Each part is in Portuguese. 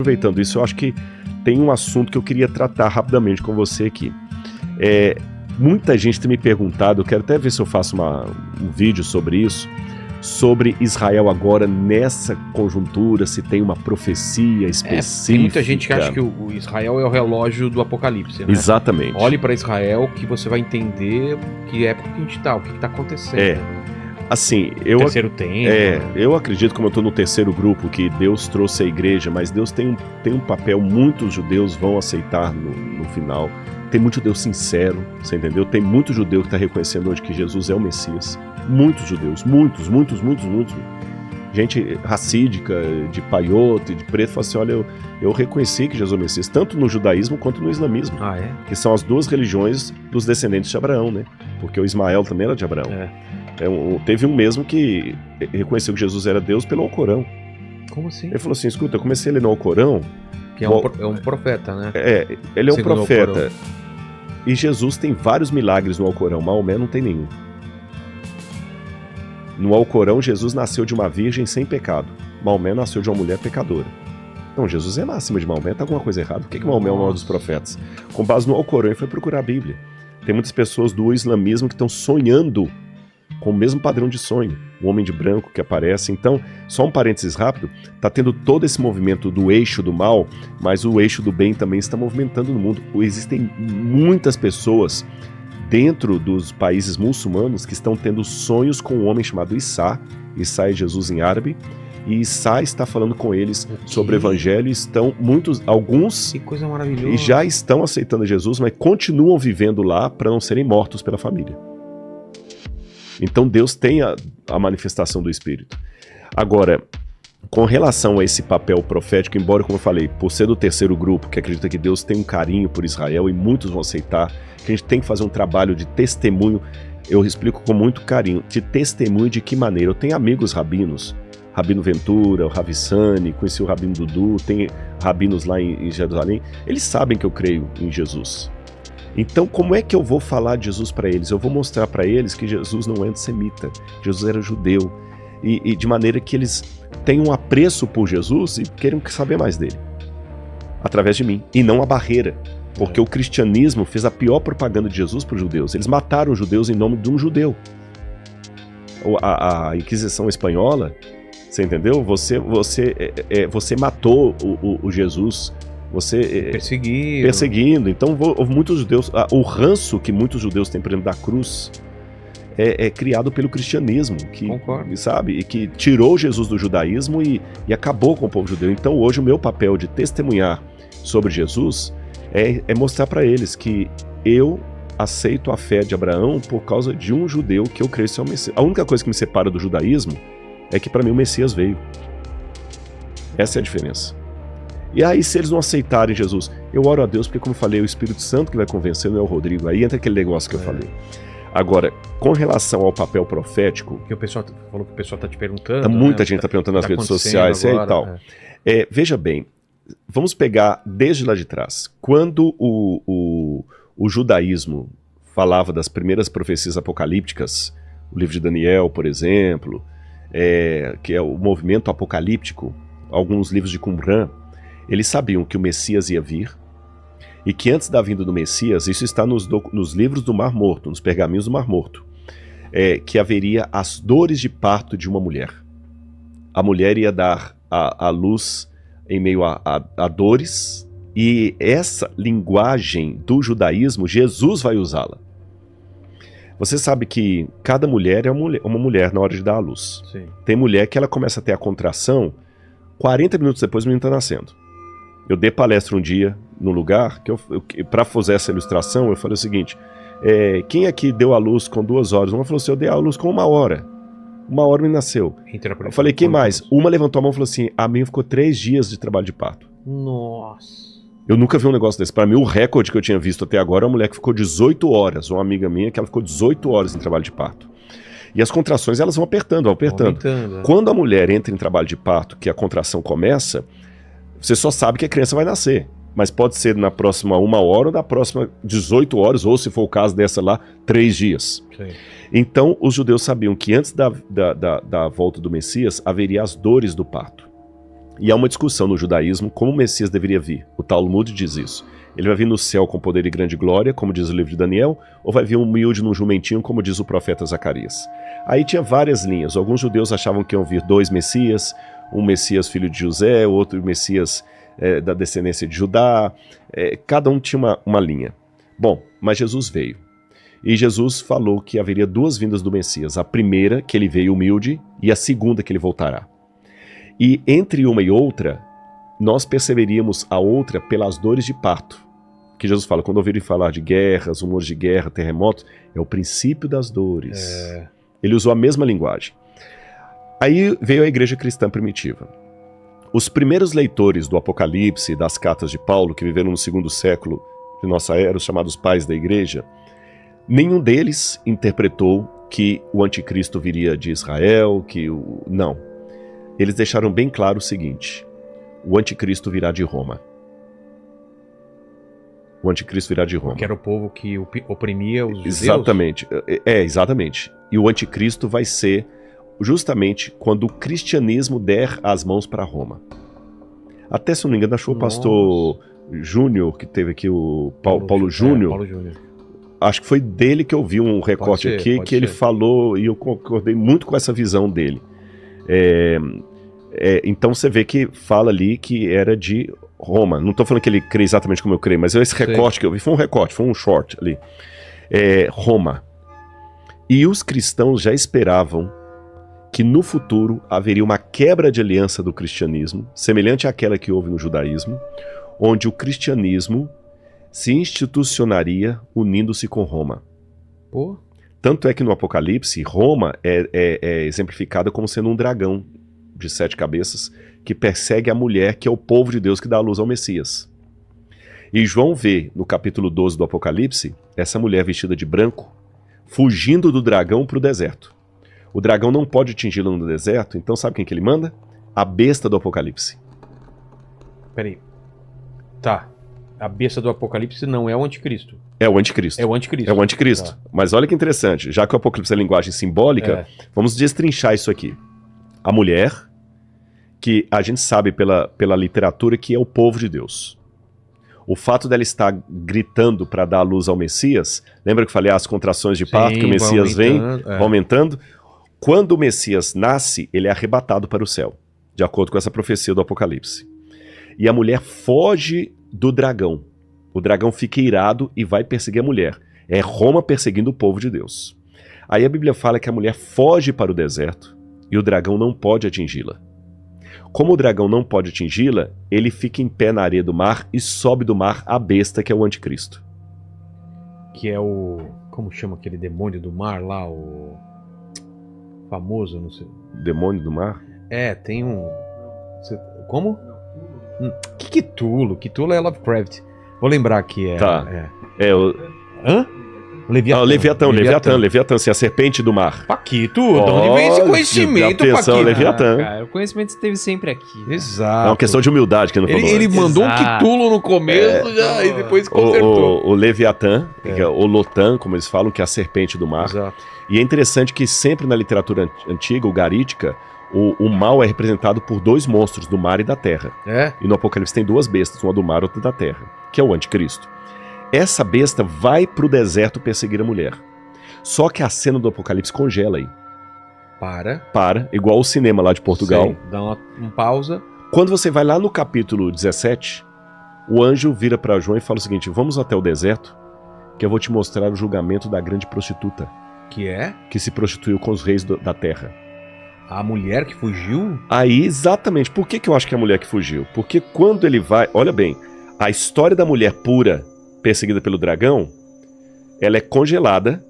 Aproveitando isso, eu acho que tem um assunto que eu queria tratar rapidamente com você aqui. Muita gente tem me perguntado, eu quero até ver se eu faço um vídeo sobre isso, sobre Israel agora nessa conjuntura, se tem uma profecia específica. Tem muita gente que acha que o Israel é o relógio do Apocalipse, né? Exatamente. Olhe para Israel que você vai entender que época que a gente está, o que está acontecendo. Né? Assim, Terceiro tempo. Eu acredito, como eu estou no terceiro grupo, que Deus trouxe a igreja, mas Deus tem um papel, muitos judeus vão aceitar no final. Tem muito judeu sincero, você entendeu? Tem muito judeu que está reconhecendo hoje que Jesus é o Messias. Muitos judeus, muitos. Gente racídica, de paiote, de preto, fala assim, olha, eu reconheci que Jesus é o Messias, tanto no judaísmo quanto no islamismo. Que são as duas religiões dos descendentes de Abraão, né? Porque o Ismael também era de Abraão. Teve um mesmo que reconheceu que Jesus era Deus pelo Alcorão. Como assim? Ele falou assim, escuta, eu comecei a ler no Alcorão... Que é um profeta, né? Ele é um profeta. E Jesus tem vários milagres no Alcorão, Maomé não tem nenhum. No Alcorão, Jesus nasceu de uma virgem sem pecado. Maomé nasceu de uma mulher pecadora. Então, Jesus é acima de Maomé, tá alguma coisa errada. Por que Maomé é o maior dos profetas? Com base no Alcorão, ele foi procurar a Bíblia. Tem muitas pessoas do islamismo que estão sonhando com o mesmo padrão de sonho, o homem de branco que aparece. Então, só um parênteses rápido, está tendo todo esse movimento do eixo do mal, mas o eixo do bem também está movimentando no mundo. Existem muitas pessoas dentro dos países muçulmanos que estão tendo sonhos com um homem chamado Issa. Issa é Jesus em árabe, e Issa está falando com eles sobre o evangelho. Estão alguns que coisa maravilhosa. E já estão aceitando Jesus, mas continuam vivendo lá para não serem mortos pela família. Então Deus tem a manifestação do Espírito. Agora, com relação a esse papel profético, embora, como eu falei, por ser do terceiro grupo, que acredita que Deus tem um carinho por Israel e muitos vão aceitar, que a gente tem que fazer um trabalho de testemunho, eu explico com muito carinho, de testemunho de que maneira. Eu tenho amigos rabinos, Rabino Ventura, o Ravissani, conheci o Rabino Dudu, tem rabinos lá em Jerusalém, eles sabem que eu creio em Jesus. Então, como é que eu vou falar de Jesus para eles? Eu vou mostrar para eles que Jesus não é antissemita, Jesus era judeu, e de maneira que eles tenham um apreço por Jesus e queiram saber mais dele, através de mim, e não a barreira, porque o cristianismo fez a pior propaganda de Jesus para os judeus. Eles mataram os judeus em nome de um judeu. A Inquisição Espanhola, você entendeu? Você matou o Jesus. Você perseguindo. Então, muitos judeus, o ranço que muitos judeus têm, por exemplo, da cruz, é criado pelo cristianismo, sabe? E que tirou Jesus do judaísmo e acabou com o povo judeu. Então, hoje, o meu papel de testemunhar sobre Jesus é mostrar para eles que eu aceito a fé de Abraão por causa de um judeu que eu creio ser o Messias. A única coisa que me separa do judaísmo é que, para mim, o Messias veio. Essa é a diferença. E aí, se eles não aceitarem Jesus, eu oro a Deus, porque, como eu falei, é o Espírito Santo que vai convencer, não é o Rodrigo. Aí entra aquele negócio que eu falei. Agora, com relação ao papel profético... Que o pessoal falou que o pessoal está te perguntando. Muita gente está perguntando nas redes sociais agora, e tal. Veja bem, vamos pegar desde lá de trás. Quando o judaísmo falava das primeiras profecias apocalípticas, o livro de Daniel, por exemplo, que é o movimento apocalíptico, alguns livros de Qumran, eles sabiam que o Messias ia vir e que antes da vinda do Messias, isso está nos livros do Mar Morto, nos pergaminhos do Mar Morto, que haveria as dores de parto de uma mulher. A mulher ia dar a luz em meio a dores, e essa linguagem do judaísmo, Jesus vai usá-la. Você sabe que cada mulher é uma mulher na hora de dar a luz. Sim. Tem mulher que ela começa a ter a contração 40 minutos depois o menino está nascendo. Eu dei palestra um dia no lugar, para fazer essa ilustração, eu falei o seguinte, quem aqui deu a luz com 2 horas? Uma falou assim, eu dei a luz com 1 hora. 1 hora me nasceu. Eu falei, quem mais? Uma levantou a mão e falou assim, a minha ficou 3 dias de trabalho de parto. Nossa. Eu nunca vi um negócio desse. Para mim, o recorde que eu tinha visto até agora é uma mulher que ficou 18 horas, uma amiga minha que ela ficou 18 horas em trabalho de parto. E as contrações, elas vão apertando. Quando a mulher entra em trabalho de parto, que a contração começa, você só sabe que a criança vai nascer. Mas pode ser na próxima 1 hora ou na próxima 18 horas, ou se for o caso dessa lá, 3 dias. Sim. Então, os judeus sabiam que antes da volta do Messias, haveria as dores do parto. E há uma discussão no judaísmo como o Messias deveria vir. O Talmud diz isso. Ele vai vir no céu com poder e grande glória, como diz o livro de Daniel, ou vai vir humilde num jumentinho, como diz o profeta Zacarias. Aí tinha várias linhas. Alguns judeus achavam que iam vir 2 Messias, um Messias filho de José, outro Messias da descendência de Judá. Cada um tinha uma linha. Bom, mas Jesus veio. E Jesus falou que haveria 2 vindas do Messias. A primeira, que ele veio humilde, e a segunda, que ele voltará. E entre uma e outra, nós perceberíamos a outra pelas dores de parto. Que Jesus fala, quando ouvirem falar de guerras, rumores de guerra, terremotos, é o princípio das dores. Ele usou a mesma linguagem. Aí veio a igreja cristã primitiva. Os primeiros leitores do Apocalipse, das cartas de Paulo, que viveram no 2º século de nossa era, os chamados pais da igreja, nenhum deles interpretou que o anticristo viria de Israel, não. Eles deixaram bem claro o seguinte: o anticristo virá de Roma. O anticristo virá de Roma. Que era o povo que oprimia os judeus? Exatamente. Exatamente. E o anticristo vai ser justamente quando o cristianismo der as mãos para Roma. Até, se não me engano, achou o pastor Júnior, que teve aqui o Paulo Júnior. Paulo Júnior. Acho que foi dele que eu vi um recorte aqui, que ele falou, e eu concordei muito com essa visão dele. Então você vê que fala ali que era de Roma. Não estou falando que ele crê exatamente como eu creio, mas esse recorte que eu vi foi um recorte, foi um short ali. Roma. E os cristãos já esperavam que no futuro haveria uma quebra de aliança do cristianismo, semelhante àquela que houve no judaísmo, onde o cristianismo se institucionaria unindo-se com Roma. Pô. Tanto é que no Apocalipse, Roma é exemplificada como sendo um dragão de 7 cabeças que persegue a mulher, que é o povo de Deus que dá a luz ao Messias. E João vê, no capítulo 12 do Apocalipse, essa mulher vestida de branco, fugindo do dragão para o deserto. O dragão não pode atingi-la no deserto, então sabe quem que ele manda? A besta do Apocalipse. Peraí. Tá. A besta do Apocalipse não é o anticristo. É o anticristo. É o anticristo. É o anticristo. Tá. Mas olha que interessante, já que o Apocalipse é linguagem simbólica, vamos destrinchar isso aqui. A mulher, que a gente sabe pela literatura que é o povo de Deus. O fato dela estar gritando para dar a luz ao Messias, lembra que eu falei as contrações de parto, que o Messias vem, vai aumentando? Quando o Messias nasce, ele é arrebatado para o céu, de acordo com essa profecia do Apocalipse. E a mulher foge do dragão. O dragão fica irado e vai perseguir a mulher. É Roma perseguindo o povo de Deus. Aí a Bíblia fala que a mulher foge para o deserto e o dragão não pode atingi-la. Como o dragão não pode atingi-la, ele fica em pé na areia do mar e sobe do mar a besta, que é o anticristo. Que é o... Como chama aquele demônio do mar lá? O famoso, não sei. Demônio do mar? Tem um... Como? Cthulhu. Cthulhu é Lovecraft. Vou lembrar que Tá. Hã? Leviatã. Leviatã, sim, a serpente do mar. Paquito, de onde vem esse conhecimento, atenção, Paquito? Leviatã. Cara, o conhecimento esteve sempre aqui. Né? Exato. É uma questão de humildade que não falou. Ele mandou Exato. um Cthulhu no começo e depois consertou. O Leviatã, que é o Lotan, como eles falam, que é a serpente do mar. Exato. E é interessante que sempre na literatura antiga, o garítica, o mal é representado por 2 monstros, do mar e da terra. E no Apocalipse tem 2 bestas, uma do mar e outra da terra, que é o anticristo. Essa besta vai pro deserto perseguir a mulher. Só que a cena do Apocalipse congela aí. Para, igual o cinema lá de Portugal. Sei, dá uma pausa. Quando você vai lá no capítulo 17, o anjo vira para João e fala o seguinte: vamos até o deserto, que eu vou te mostrar o julgamento da grande prostituta. Que se prostituiu com os reis da terra. A mulher que fugiu? Aí, exatamente. Por que eu acho que é a mulher que fugiu? Porque quando ele vai... Olha bem, a história da mulher pura perseguida pelo dragão, ela é congelada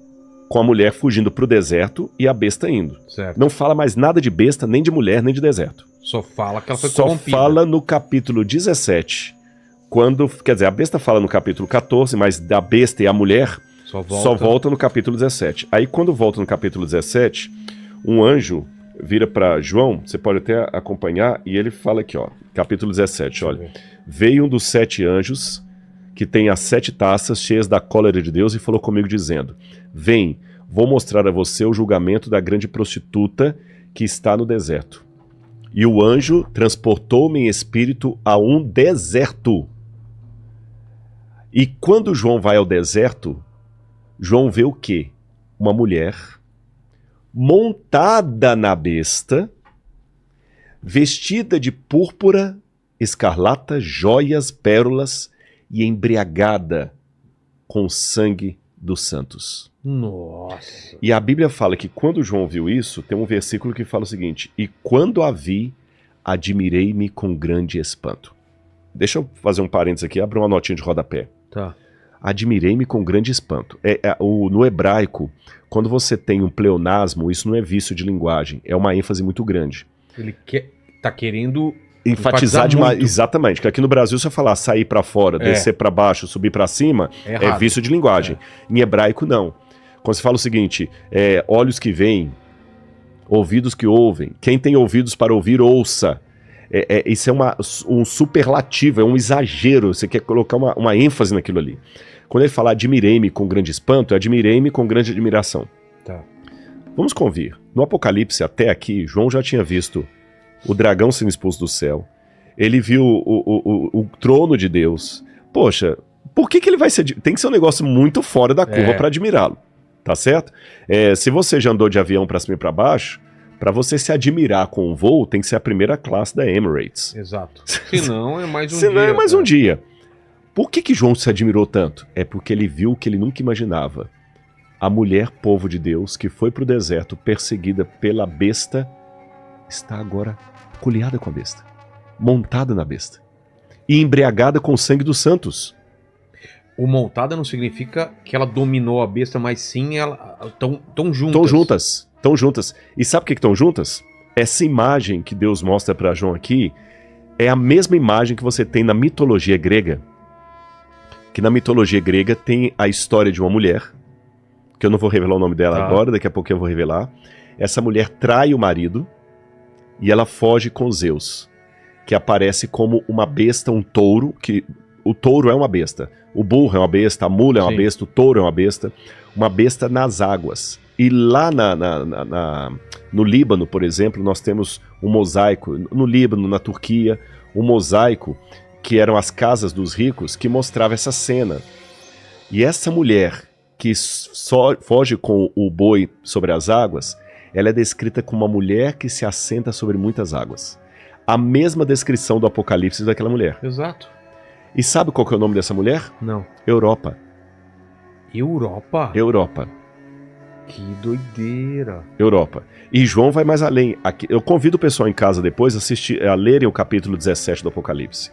com a mulher fugindo pro deserto e a besta indo. Certo. Não fala mais nada de besta, nem de mulher, nem de deserto. Só fala que ela foi Só corrompida. fala no capítulo 17, quando... Quer dizer, a besta fala no capítulo 14, mas da besta e a mulher só volta no capítulo 17. Aí quando volta no capítulo 17, um anjo vira para João, você pode até acompanhar, e ele fala aqui, ó, capítulo 17, olha. Veio um dos 7 anjos que tem as 7 taças cheias da cólera de Deus e falou comigo dizendo: vem, vou mostrar a você o julgamento da grande prostituta que está no deserto. E o anjo transportou-me em espírito a um deserto. E quando João vai ao deserto, João vê o quê? Uma mulher montada na besta, vestida de púrpura, escarlata, joias, pérolas e embriagada com o sangue dos santos. Nossa. E a Bíblia fala que quando João viu isso, tem um versículo que fala o seguinte: e quando a vi, admirei-me com grande espanto. Deixa eu fazer um parênteses aqui, abrir uma notinha de rodapé. Tá. Admirei-me com grande espanto. No hebraico, quando você tem um pleonasmo, isso não é vício de linguagem, é uma ênfase muito grande. Ele tá querendo Enfatizar demais. muito. Exatamente, que aqui no Brasil, se eu falar sair pra fora, descer pra baixo, subir pra cima, é vício de linguagem. Em hebraico, não. Quando você fala o seguinte, olhos que veem, ouvidos que ouvem, quem tem ouvidos para ouvir, ouça. Isso é um superlativo, é um exagero, você quer colocar uma ênfase naquilo ali. Quando ele fala admirei-me com grande espanto, admirei-me com grande admiração. Tá. Vamos convir. No Apocalipse, até aqui, João já tinha visto o dragão sendo expulso do céu. Ele viu o trono de Deus. Poxa, por que ele vai ser... Tem que ser um negócio muito fora da curva para admirá-lo. Tá certo? Se você já andou de avião para cima e para baixo, para você se admirar com um voo, tem que ser a primeira classe da Emirates. Exato. Senão é mais um dia. Senão é mais um dia. Por que João se admirou tanto? É porque ele viu o que ele nunca imaginava. A mulher povo de Deus que foi para o deserto perseguida pela besta está agora coliada com a besta, montada na besta e embriagada com o sangue dos santos. O montada não significa que ela dominou a besta, mas sim ela tão juntas. Estão juntas. E sabe por que estão juntas? Essa imagem que Deus mostra para João aqui é a mesma imagem que você tem na mitologia grega. Que na mitologia grega tem a história de uma mulher, que eu não vou revelar o nome dela agora, daqui a pouco eu vou revelar. Essa mulher trai o marido e ela foge com Zeus, que aparece como uma besta, um touro, que o touro é uma besta, o burro é uma besta, a mula é uma besta, o touro é uma besta nas águas. E lá no Líbano, por exemplo, nós temos um mosaico, no Líbano, na Turquia, um mosaico que eram as casas dos ricos, que mostrava essa cena. E essa mulher que foge com o boi sobre as águas, ela é descrita como uma mulher que se assenta sobre muitas águas. A mesma descrição do Apocalipse daquela mulher. Exato. E sabe qual que é o nome dessa mulher? Não. Europa. Europa? Que doideira. Europa. E João vai mais além. Aqui, eu convido o pessoal em casa depois a lerem o capítulo 17 do Apocalipse.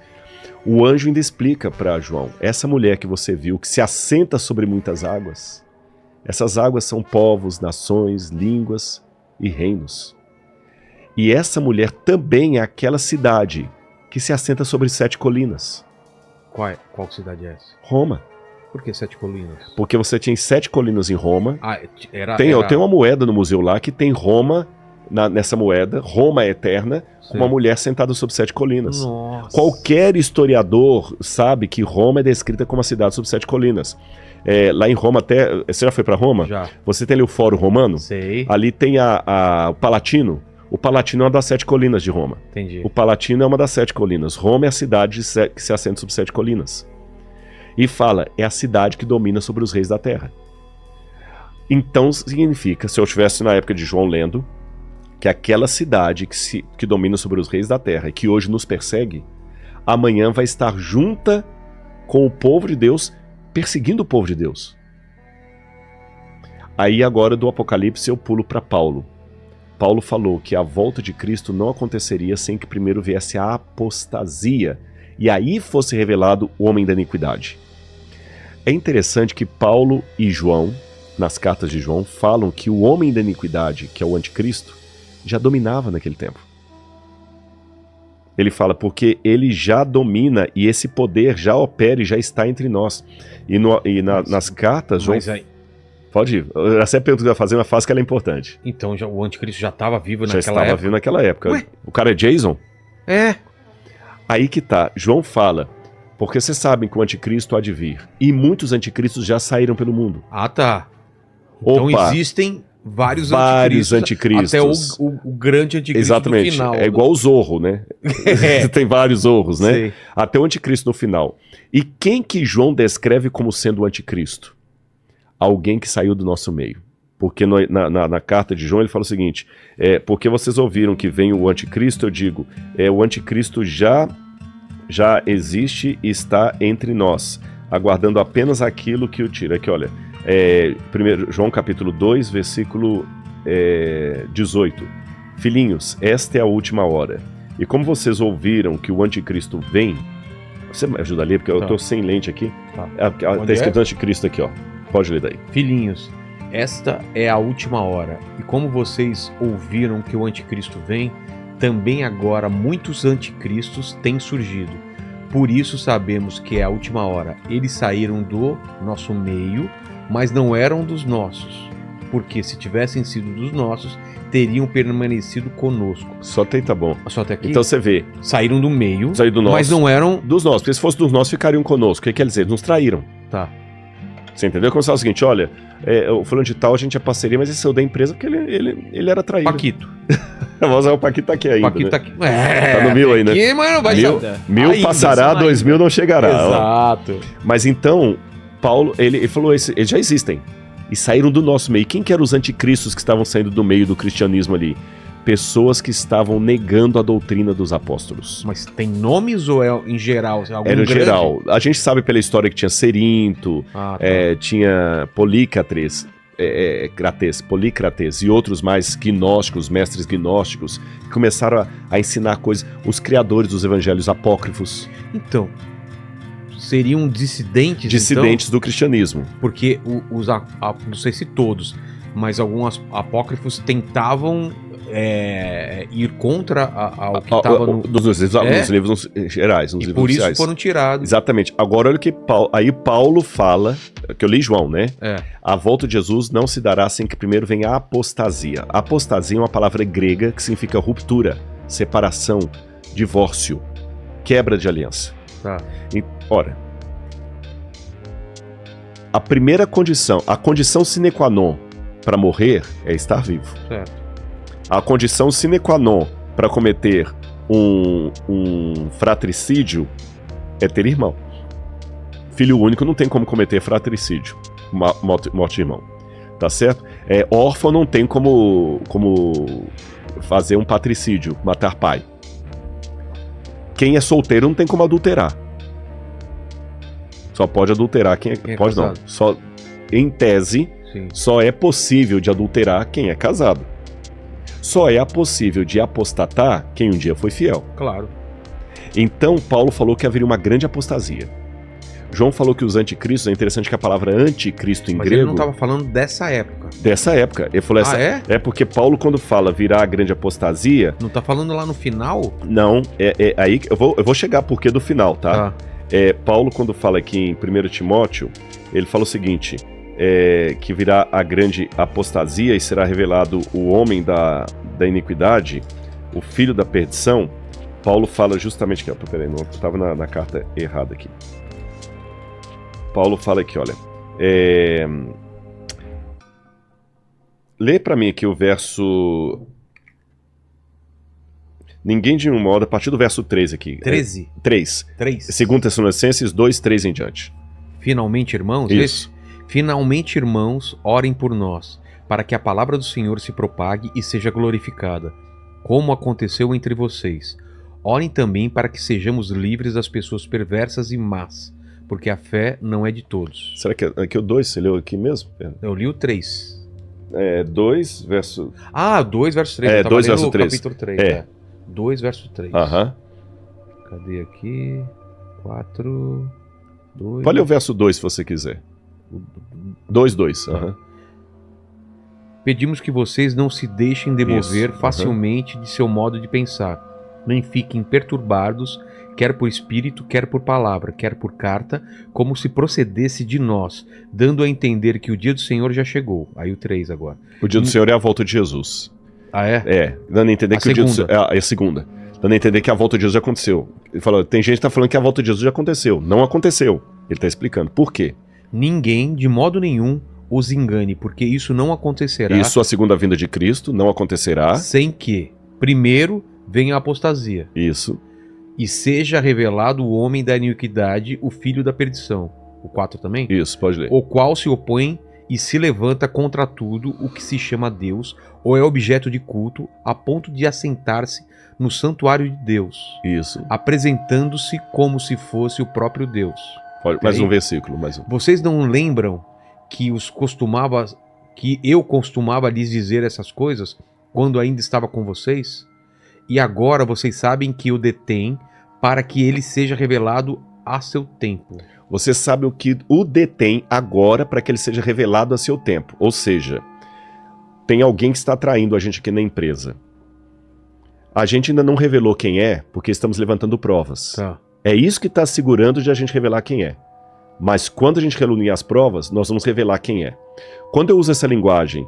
O anjo ainda explica para João, essa mulher que você viu, que se assenta sobre muitas águas, essas águas são povos, nações, línguas e reinos. E essa mulher também é aquela cidade que se assenta sobre 7 colinas. Qual cidade é essa? Roma. Por que 7 colinas? Porque você tinha 7 colinas em Roma. Tem uma moeda no museu lá que tem Roma, nessa moeda, Roma é eterna, com uma mulher sentada sobre 7 colinas. Nossa. Qualquer historiador sabe que Roma é descrita como uma cidade sobre 7 colinas. Lá em Roma até... Você já foi para Roma? Já. Você tem ali o Fórum Romano? Sei. Ali tem o Palatino. O Palatino é uma das 7 colinas de Roma. Entendi. O Palatino é uma das 7 colinas. Roma é a cidade que se assenta sobre 7 colinas. E fala, é a cidade que domina sobre os reis da terra. Então significa, se eu estivesse na época de João lendo, que aquela cidade que domina sobre os reis da terra e que hoje nos persegue, amanhã vai estar junta com o povo de Deus, perseguindo o povo de Deus. Aí agora do Apocalipse eu pulo para Paulo. Paulo falou que a volta de Cristo não aconteceria sem que primeiro viesse a apostasia e aí fosse revelado o homem da iniquidade. É interessante que Paulo e João, nas cartas de João, falam que o homem da iniquidade, que é o anticristo, já dominava naquele tempo. Ele fala porque ele já domina e esse poder já opera e já está entre nós. Nas cartas, João... Pode ir. Essa é a pergunta que eu ia fazer, mas faz que ela é importante. Então o anticristo já estava vivo naquela época? Já estava vivo naquela época. Ué? O cara é Jason? É. Aí que tá. João fala, porque vocês sabem que o anticristo há de vir. E muitos anticristos já saíram pelo mundo. Ah, tá. Então Opa. existem vários anticristos. Até o grande anticristo. Exatamente. No final. É igual o Zorro, né? Tem vários Zorros, né? Sei. Até o anticristo no final. E quem que João descreve como sendo o anticristo? Alguém que saiu do nosso meio. Porque na carta de João ele fala o seguinte, porque vocês ouviram que vem o anticristo, eu digo, o anticristo já existe e está entre nós, aguardando apenas aquilo que o tira. Aqui, olha, 1 João capítulo 2, versículo 18. Filhinhos, esta é a última hora. E como vocês ouviram que o anticristo vem, você me ajuda a ler, porque eu estou sem lente aqui. Está escrito anticristo aqui, ó. Pode ler daí. Filhinhos, esta é a última hora. E como vocês ouviram que o anticristo vem, também agora muitos anticristos têm surgido. Por isso sabemos que é a última hora. Eles saíram do nosso meio, mas não eram dos nossos. Porque se tivessem sido dos nossos, teriam permanecido conosco. Só tem, tá bom. Só até aqui? Então você vê. Saíram do meio, do nosso, mas não eram... dos nossos. Porque se fosse dos nossos, ficariam conosco. O que quer dizer? Eles nos traíram. Tá. Você entendeu? Como se fala o seguinte, olha, o fulano de tal, a gente é parceria, mas esse saiu da empresa porque ele era traído. Paquito. Vamos usar o Paquito tá aqui ainda, Paquito né? tá aqui. Tá no 1000 aí, né? Aqui, mas não vai mil ainda, passará, 2000 não chegará. Exato. Mas então, Paulo, ele falou, eles já existem. E saíram do nosso meio. Quem que eram os anticristos que estavam saindo do meio do cristianismo ali? Pessoas que estavam negando a doutrina dos apóstolos. Mas tem nomes ou é em geral? Era em geral. A gente sabe pela história que tinha Cerinto, tinha Polícrates e outros mais gnósticos, mestres gnósticos, que começaram a ensinar coisas. Os criadores dos evangelhos apócrifos. Então, seriam dissidentes do cristianismo. Porque não sei se todos, mas alguns apócrifos tentavam ir contra ao que estava nos livros gerais, nos e livros por oficiais. Isso foram tirados. Exatamente. Agora olha o que Paulo fala, que eu li João, né? A volta de Jesus não se dará sem que primeiro venha a apostasia. Apostasia é uma palavra grega que significa ruptura, separação, divórcio, quebra de aliança. Tá. Ora, a primeira condição, a condição sine qua non para morrer é estar vivo. Certo. A condição sine qua non para cometer um fratricídio é ter irmão. Filho único não tem como cometer fratricídio, morte de irmão. Tá certo? Órfão não tem como fazer um patricídio, matar pai. Quem é solteiro não tem como adulterar. Só pode adulterar quem é pode casado. Não. Só, em tese, sim, só é possível de adulterar quem é casado. Só é possível de apostatar quem um dia foi fiel. Claro. Então, Paulo falou que haveria uma grande apostasia. João falou que os anticristos, é interessante que a palavra anticristo em grego... Mas ele não estava falando dessa época. Dessa época. Ele falou é porque Paulo, quando fala virar a grande apostasia... Não está falando lá no final? Não, aí eu vou chegar porque do final, tá? Paulo, quando fala aqui em 1 Timóteo, ele fala o seguinte... que virá a grande apostasia e será revelado o homem da iniquidade, o filho da perdição. Paulo fala justamente... Peraí, não, eu estava na carta errada aqui. Paulo fala aqui, olha... Lê para mim aqui o verso... Ninguém de um modo, a partir do verso 13 aqui. 13? 3. 2 Tessalonicenses 2, 3 em diante. Finalmente, irmãos... Isso. Finalmente, irmãos, orem por nós, para que a palavra do Senhor se propague e seja glorificada, como aconteceu entre vocês. Orem também para que sejamos livres das pessoas perversas e más, porque a fé não é de todos. Será que aqui o 2 você leu aqui mesmo? Eu li o 3. 2 verso... 2 verso 3. 2 verso 3. Capítulo 3. 2 verso 3. Aham. Cadê aqui? 4... 2... Pode ler o verso 2 se você quiser. 2. Pedimos que vocês não se deixem demover facilmente de seu modo de pensar, nem fiquem perturbados, quer por espírito, quer por palavra, quer por carta, como se procedesse de nós, dando a entender que o dia do Senhor já chegou. Aí o 3 agora. O dia do Senhor é a volta de Jesus. Ah, é? Dando a entender que o dia do Senhor é a segunda. Dando a entender que a volta de Jesus já aconteceu. Ele falou, tem gente que está falando que a volta de Jesus já aconteceu. Não aconteceu. Ele está explicando. Por quê? Ninguém, de modo nenhum, os engane, porque isso não acontecerá Isso, a segunda vinda de Cristo não acontecerá. sem que, primeiro, venha a apostasia, Isso, e seja revelado o homem da iniquidade, o filho da perdição. O 4 também? isso, pode ler. O qual se opõe e se levanta contra tudo o que se chama Deus, ou é objeto de culto, a ponto de assentar-se no santuário de Deus, Isso. apresentando-se como se fosse o próprio Deus. Pode, mais um versículo, mais um. Vocês não lembram que eu costumava lhes dizer essas coisas quando ainda estava com vocês? E agora vocês sabem que o detém para que ele seja revelado a seu tempo. Você sabe o que o detém agora para que ele seja revelado a seu tempo. Ou seja, tem alguém que está traindo a gente aqui na empresa. A gente ainda não revelou quem é, porque estamos levantando provas. Tá. É isso que está segurando de a gente revelar quem é. Mas quando a gente reunir as provas, nós vamos revelar quem é. Quando eu uso essa linguagem,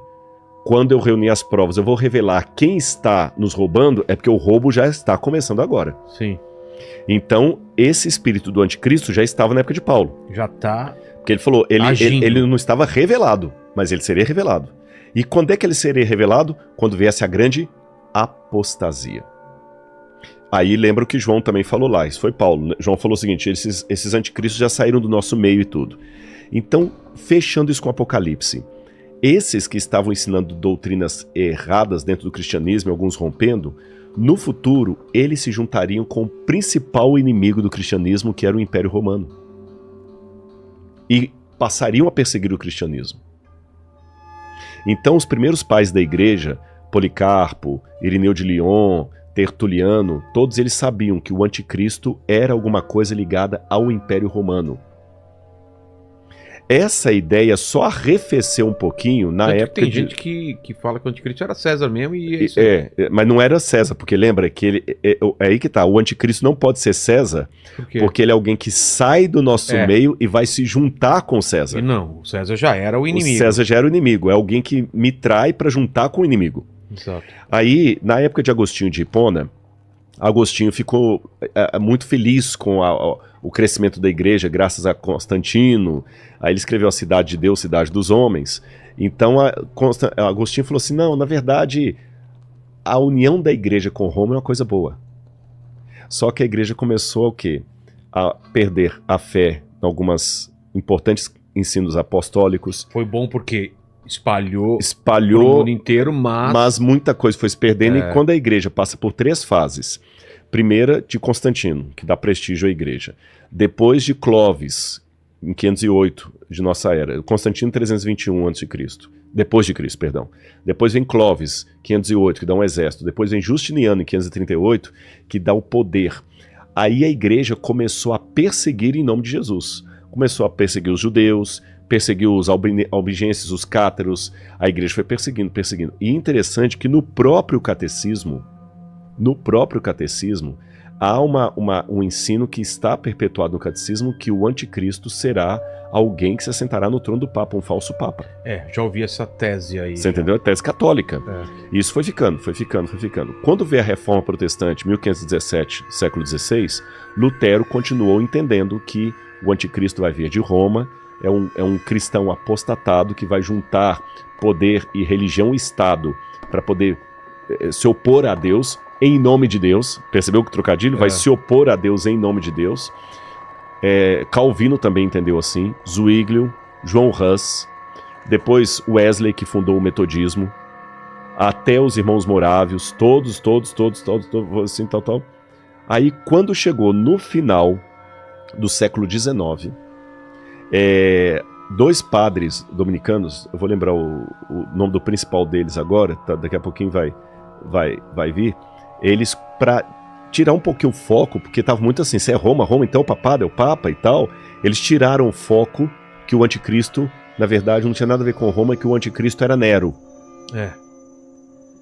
quando eu reunir as provas, eu vou revelar quem está nos roubando, é porque o roubo já está começando agora. Sim. Então, esse espírito do anticristo já estava na época de Paulo. Já tá. Porque ele falou, Agindo. ele não estava revelado, mas ele seria revelado. E quando é que ele seria revelado? Quando viesse a grande apostasia. Aí lembra o que João também falou lá, isso foi Paulo. João falou o seguinte, esses anticristos já saíram do nosso meio e tudo. Então, fechando isso com Apocalipse, esses que estavam ensinando doutrinas erradas dentro do cristianismo, alguns rompendo, no futuro, eles se juntariam com o principal inimigo do cristianismo, que era o Império Romano. E passariam a perseguir o cristianismo. Então, os primeiros pais da igreja, Policarpo, Irineu de Lyon, Tertuliano, todos eles sabiam que o anticristo era alguma coisa ligada ao Império Romano. Essa ideia só arrefeceu um pouquinho na época tem gente que fala que o anticristo era César mesmo e é isso. Mas não era César, porque lembra que ele é aí que tá, o anticristo não pode ser César, Por quê? porque ele é alguém que sai do nosso meio e vai se juntar com César. E não, o César já era o inimigo. O César já era o inimigo, é alguém que me trai para juntar com o inimigo. Exato. Aí, na época de Agostinho de Hipona, Agostinho ficou muito feliz com o crescimento da igreja, graças a Constantino. Aí ele escreveu a Cidade de Deus, Cidade dos Homens. Então, Agostinho falou assim, não, na verdade, a união da igreja com Roma é uma coisa boa. Só que a igreja começou o quê? A perder a fé em algumas importantes ensinos apostólicos. Foi bom porque espalhou o mundo inteiro, mas muita coisa foi se perdendo. E quando a igreja passa por 3 fases, primeira de Constantino, que dá prestígio à igreja, depois de Clovis, em 508 de nossa era, Constantino 321 a.C., depois de Cristo, perdão. Depois vem Clovis, 508, que dá um exército. Depois vem Justiniano, em 538, que dá o poder. Aí a igreja começou a perseguir em nome de Jesus. Começou a perseguir os judeus, perseguiu os albigenses, os cátaros, a igreja foi perseguindo. E interessante que no próprio catecismo, há um ensino que está perpetuado no catecismo, que o anticristo será alguém que se assentará no trono do Papa, um falso Papa. Já ouvi essa tese aí. Você entendeu? A tese católica. E isso foi ficando. Quando veio a Reforma Protestante, 1517, século XVI, Lutero continuou entendendo que o anticristo vai vir de Roma, é um cristão apostatado que vai juntar poder e religião e Estado para poder se opor a Deus em nome de Deus. Percebeu que o trocadilho? Vai se opor a Deus em nome de Deus. Calvino também entendeu assim, Zwinglio, João Hus, depois Wesley, que fundou o metodismo, até os irmãos morávios, todos, assim, tal. Aí, quando chegou no final do século XIX, 2 padres dominicanos, eu vou lembrar o nome do principal deles agora, tá, daqui a pouquinho vai vir, eles, para tirar um pouquinho o foco, porque estava muito assim, se é Roma, então é o Papa e tal, eles tiraram o foco que o anticristo, na verdade, não tinha nada a ver com Roma, que o anticristo era Nero.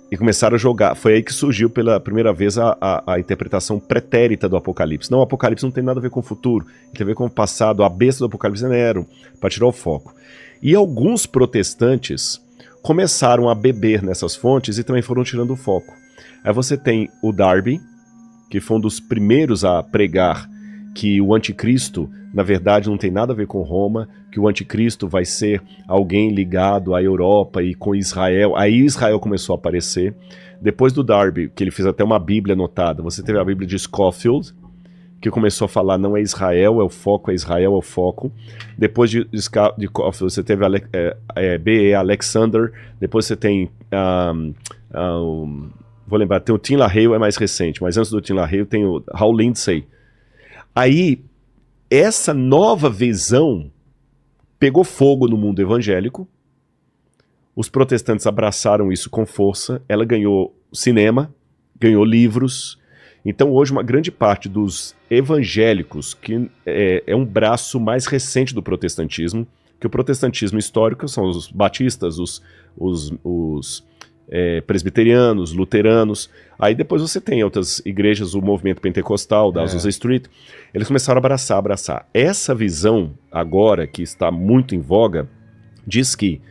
E começaram a jogar, foi aí que surgiu pela primeira vez a interpretação pretérita do Apocalipse. Não, o Apocalipse não tem nada a ver com o futuro, tem a ver com o passado, a besta do Apocalipse é Nero, para tirar o foco. E alguns protestantes começaram a beber nessas fontes e também foram tirando o foco. Aí você tem o Darby, que foi um dos primeiros a pregar que o anticristo, na verdade, não tem nada a ver com Roma, que o anticristo vai ser alguém ligado à Europa e com Israel. Aí Israel começou a aparecer. Depois do Darby, que ele fez até uma Bíblia anotada, você teve a Bíblia de Scofield, que começou a falar não é Israel, é o foco, é Israel, é o foco. Depois de Scofield, você teve B.E. Alexander, depois você tem... vou lembrar, tem o Tim LaHaye, é mais recente, mas antes do Tim LaHaye tem o Hal Lindsey. Aí, essa nova visão pegou fogo no mundo evangélico, os protestantes abraçaram isso com força, ela ganhou cinema, ganhou livros. Então hoje uma grande parte dos evangélicos, que é um braço mais recente do protestantismo, que o protestantismo histórico são os batistas, os presbiterianos, luteranos, aí depois você tem outras igrejas, o movimento pentecostal, da Azusa Street, eles começaram a abraçar. Essa visão agora, que está muito em voga, diz que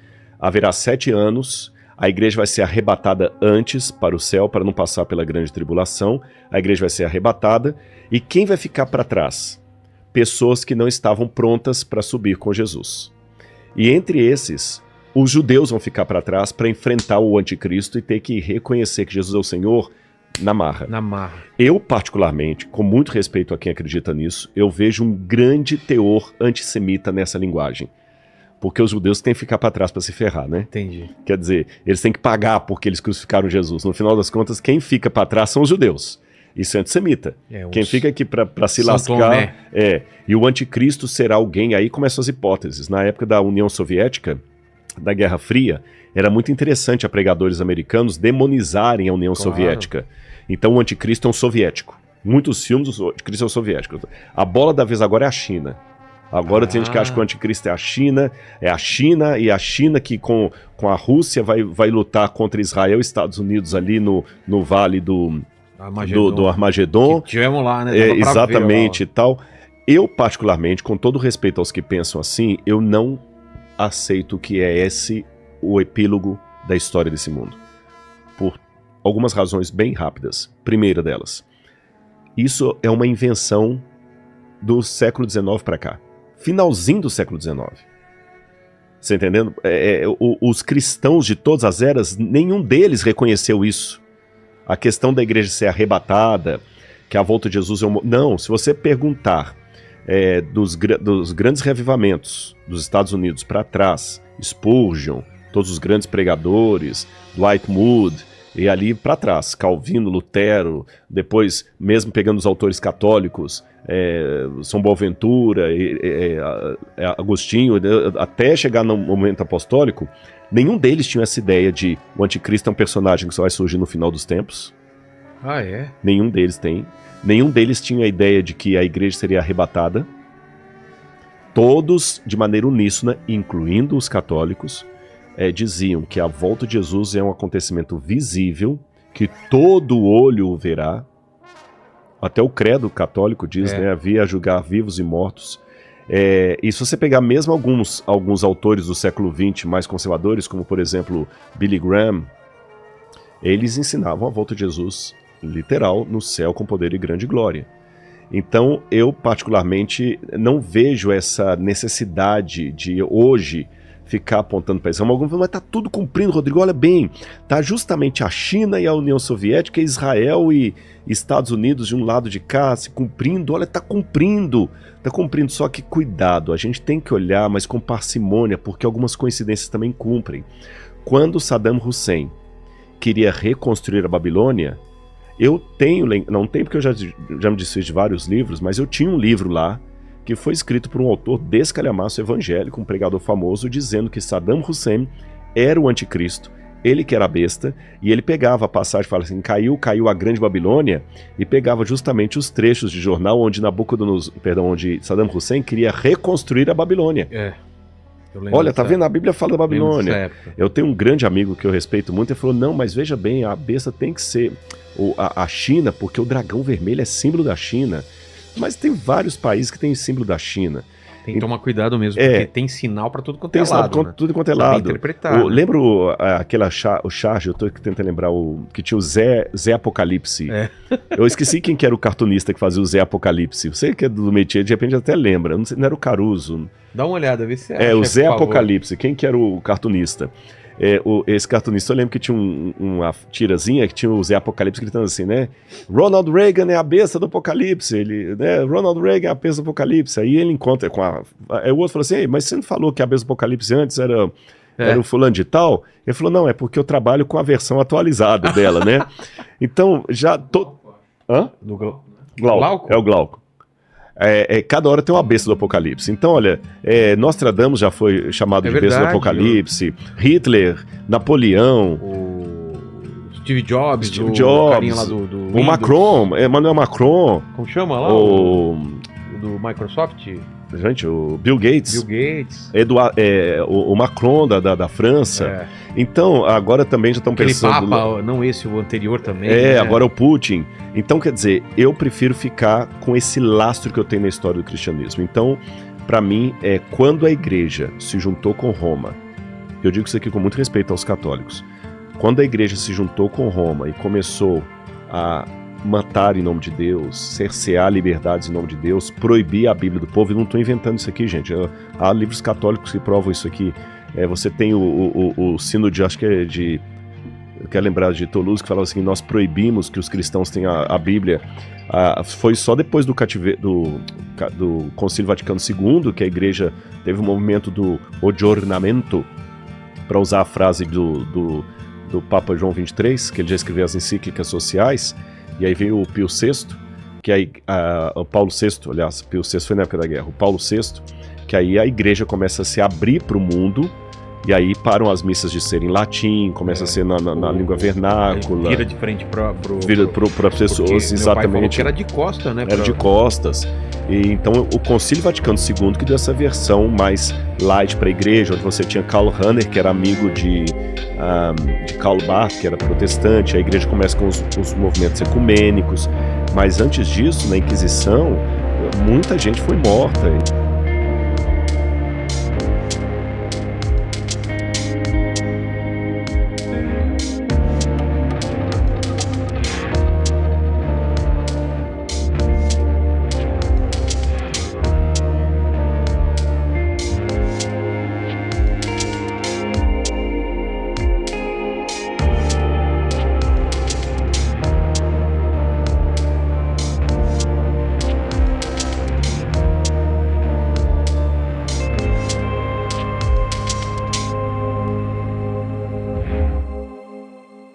haverá 7 anos, a igreja vai ser arrebatada antes para o céu, para não passar pela grande tribulação, a igreja vai ser arrebatada, e quem vai ficar para trás? Pessoas que não estavam prontas para subir com Jesus. E entre esses, os judeus vão ficar para trás para enfrentar o anticristo e ter que reconhecer que Jesus é o Senhor na marra. Eu, particularmente, com muito respeito a quem acredita nisso, eu vejo um grande teor antissemita nessa linguagem. Porque os judeus têm que ficar para trás para se ferrar, né? Entendi. Quer dizer, eles têm que pagar porque eles crucificaram Jesus. No final das contas, quem fica para trás são os judeus. Isso é antissemita. Quem fica aqui para se lascar e o anticristo será alguém. Aí começam as hipóteses. Na época da União Soviética, da Guerra Fria, era muito interessante a pregadores americanos demonizarem a União Soviética. Então o anticristo é um soviético. Muitos filmes do anticristo são soviéticos. A bola da vez agora é a China. Agora tem gente que acha que o anticristo é a China e a China que com a Rússia vai lutar contra Israel e Estados Unidos ali no vale do Armagedon. Que tivemos lá, né? Exatamente e tal. Eu, particularmente, com todo respeito aos que pensam assim, eu não aceito que é esse o epílogo da história desse mundo. Por algumas razões bem rápidas. Primeira delas, isso é uma invenção do século XIX para cá. Finalzinho do século XIX. Você entendendo? Os cristãos de todas as eras, nenhum deles reconheceu isso. A questão da igreja ser arrebatada, que a volta de Jesus é Não, se você perguntar dos grandes reavivamentos dos Estados Unidos para trás, Spurgeon, todos os grandes pregadores, Dwight Moody, e ali para trás, Calvino, Lutero, depois mesmo pegando os autores católicos, São Boaventura, Agostinho, até chegar no momento apostólico, nenhum deles tinha essa ideia de o anticristo é um personagem que só vai surgir no final dos tempos. Nenhum deles tem. Nenhum deles tinha a ideia de que a igreja seria arrebatada. Todos, de maneira uníssona, incluindo os católicos, diziam que a volta de Jesus é um acontecimento visível, que todo olho o verá. Até o credo católico diz, né, havia a julgar vivos e mortos. E se você pegar mesmo alguns autores do século XX mais conservadores, como por exemplo Billy Graham, eles ensinavam a volta de Jesus literal no céu com poder e grande glória. Então eu particularmente não vejo essa necessidade de hoje ficar apontando para isso. Mas tá tudo cumprindo, Rodrigo, olha bem, tá justamente a China e a União Soviética, Israel e Estados Unidos de um lado de cá se cumprindo, olha, tá cumprindo, só que cuidado, a gente tem que olhar, mas com parcimônia, porque algumas coincidências também cumprem. Quando Saddam Hussein queria reconstruir a Babilônia, não tenho porque eu já me desfiz de vários livros, mas eu tinha um livro lá que foi escrito por um autor descalhamaço evangélico, um pregador famoso, dizendo que Saddam Hussein era o anticristo, ele que era a besta, e ele pegava a passagem e falava assim, caiu a grande Babilônia, e pegava justamente os trechos de jornal onde onde Saddam Hussein queria reconstruir a Babilônia. Olha, tá vendo? A Bíblia fala da Babilônia. Eu tenho um grande amigo que eu respeito muito, ele falou, não, mas veja bem, a besta tem que ser a China, porque o dragão vermelho é símbolo da China. Mas tem vários países que têm símbolo da China. Tem que tomar cuidado mesmo, porque tem sinal para tudo quanto é lado. Tem tudo quanto é lado. Interpretado. Lembra o Charge, eu tô tentando lembrar que tinha o Zé Apocalipse. Eu esqueci quem que era o cartunista que fazia o Zé Apocalipse. Você que é do métier, de repente até lembra. Não era o Caruso. Dá uma olhada, vê se é. O Zé Apocalipse. Quem que era o cartunista? Esse cartunista, eu lembro que tinha uma tirazinha que tinha o Zé Apocalipse gritando assim, né? Ronald Reagan é a besta do Apocalipse. Né? Ronald Reagan é a besta do Apocalipse. Aí ele encontra com Aí o outro falou assim, mas você não falou que a besta do Apocalipse antes era o fulano de tal? Ele falou, não, é porque eu trabalho com a versão atualizada dela, né? Então, já... Hã? Do Glauco? É o Glauco. Cada hora tem uma besta do Apocalipse. Então, olha, Nostradamus já foi chamado de besta do Apocalipse, Hitler, Napoleão, o Steve Jobs, carinha lá do o Macron, Emmanuel Macron. Como chama lá? Do Microsoft? Gente, o Bill Gates. O Macron da França. Então, agora também já estão pensando... Aquele Papa, não esse, o anterior também. Né? Agora o Putin. Então, quer dizer, eu prefiro ficar com esse lastro que eu tenho na história do cristianismo. Então, para mim, quando a igreja se juntou com Roma, eu digo isso aqui com muito respeito aos católicos, quando a igreja se juntou com Roma e começou a matar em nome de Deus, cercear liberdades em nome de Deus, proibir a Bíblia do povo, e não estou inventando isso aqui, gente, há livros católicos que provam isso aqui. Você tem o sino de, acho que é de, eu quero lembrar de Toulouse, que falava assim, nós proibimos que os cristãos tenham a Bíblia. Foi só depois do Concílio Vaticano II que a igreja teve um movimento do aggiornamento, para usar a frase do Papa João XXIII, que ele já escreveu as encíclicas sociais, e aí veio o Pio VI, que aí, o Paulo VI, aliás, Pio VI foi na época da guerra, o Paulo VI, que aí a igreja começa a se abrir para o mundo, e aí param as missas de ser em latim, começa a ser na língua vernácula. Vira de frente para as pessoas, exatamente. Meu pai falou que era de costa, né? Era de costas. E então o Concílio Vaticano II que deu essa versão mais light para a igreja, onde você tinha Karl Rahner, que era amigo de Karl Barth, que era protestante. A igreja começa com os movimentos ecumênicos, mas antes disso, na Inquisição, muita gente foi morta.